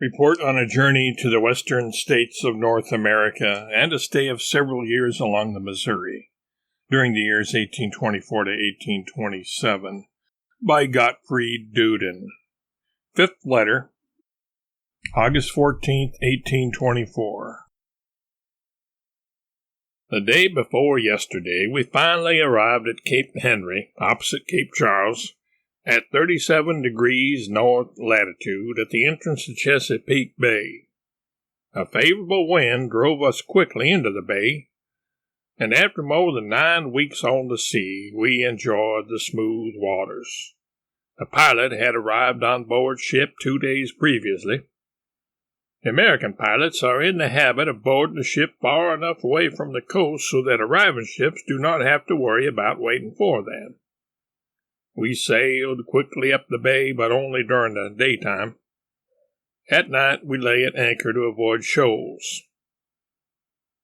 Report on a journey to the western states of North America and a stay of several years along the Missouri during the years 1824 to 1827 by Gottfried Duden. Fifth letter, August 14th, 1824. The day before yesterday, we finally arrived at Cape Henry, opposite Cape Charles, at 37 degrees north latitude at the entrance to Chesapeake Bay. A favorable wind drove us quickly into the bay, and after more than 9 weeks on the sea, we enjoyed the smooth waters. The pilot had arrived on board ship 2 days previously. The American pilots are in the habit of boarding the ship far enough away from the coast so that arriving ships do not have to worry about waiting for them. We sailed quickly up the bay, but only during the daytime. At night, we lay at anchor to avoid shoals.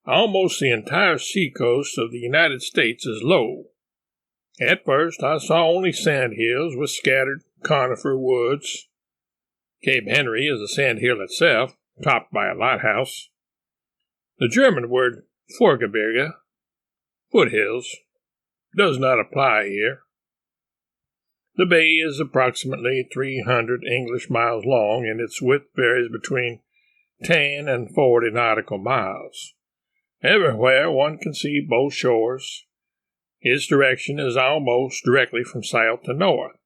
Almost the entire seacoast of the United States is low. At first, I saw only sandhills with scattered conifer woods. Cape Henry is a sandhill itself, topped by a lighthouse. The German word Vorgebirge, foothills, does not apply here. The bay is approximately 300 English miles long, and its width varies between 10 and 40 nautical miles. Everywhere one can see both shores. Its direction is almost directly from south to north.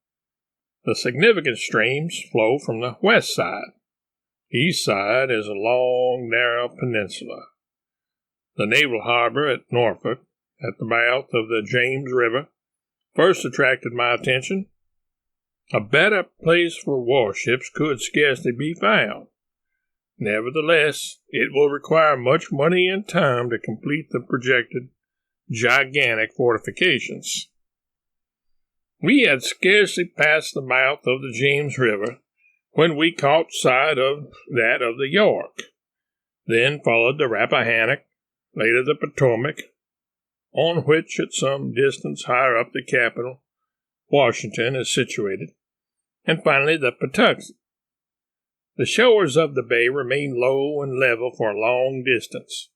The significant streams flow from the west side. East side is a long, narrow peninsula. The naval harbor at Norfolk, at the mouth of the James River, first attracted my attention. A better place for warships could scarcely be found. Nevertheless, it will require much money and time to complete the projected gigantic fortifications. We had scarcely passed the mouth of the James River when we caught sight of that of the York. Then followed the Rappahannock, later the Potomac, on which at some distance higher up the capital, Washington, is situated, and finally the Patuxent. The shores of the bay remain low and level for a long distance.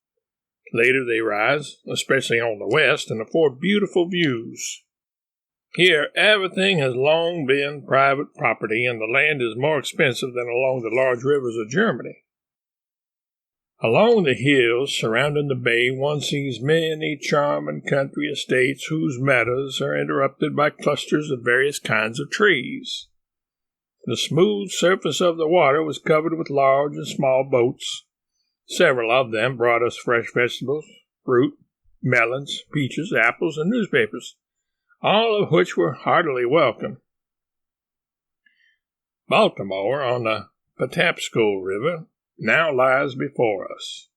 Later they rise, especially on the west, and afford beautiful views. Here everything has long been private property, and the land is more expensive than along the large rivers of Germany. Along the hills surrounding the bay one sees many charming country estates whose meadows are interrupted by clusters of various kinds of trees. The smooth surface of the water was covered with large and small boats. Several of them brought us fresh vegetables, fruit, melons, peaches, apples, and newspapers, all of which were heartily welcome. Baltimore, on the Patapsco River, now lies before us.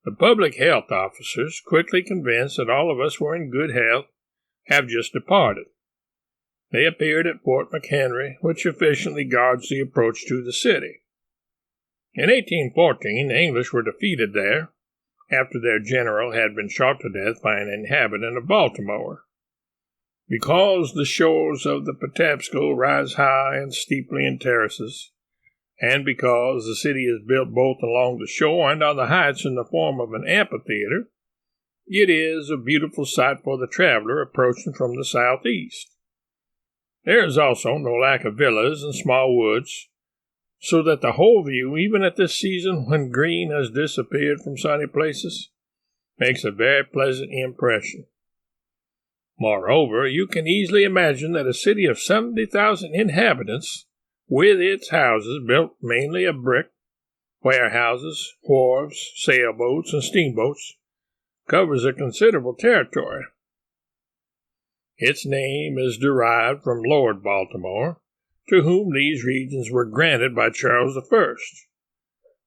The public health officers, quickly convinced that all of us were in good health, have just departed. They appeared at Fort McHenry, which efficiently guards the approach to the city. In 1814, the English were defeated there, after their general had been shot to death by an inhabitant of Baltimore. Because the shores of the Patapsco rise high and steeply in terraces, and because the city is built both along the shore and on the heights in the form of an amphitheater, it is a beautiful sight for the traveler approaching from the southeast. There is also no lack of villas and small woods, so that the whole view, even at this season when green has disappeared from sunny places, makes a very pleasant impression. Moreover, you can easily imagine that a city of 70,000 inhabitants, with its houses built mainly of brick, warehouses, wharves, sailboats, and steamboats, covers a considerable territory. Its name is derived from Lord Baltimore, to whom these regions were granted by Charles I.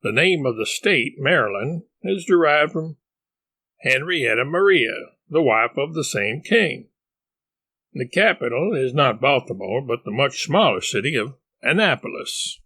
The name of the state, Maryland, is derived from Henrietta Maria, the wife of the same king. The capital is not Baltimore, but the much smaller city of Annapolis.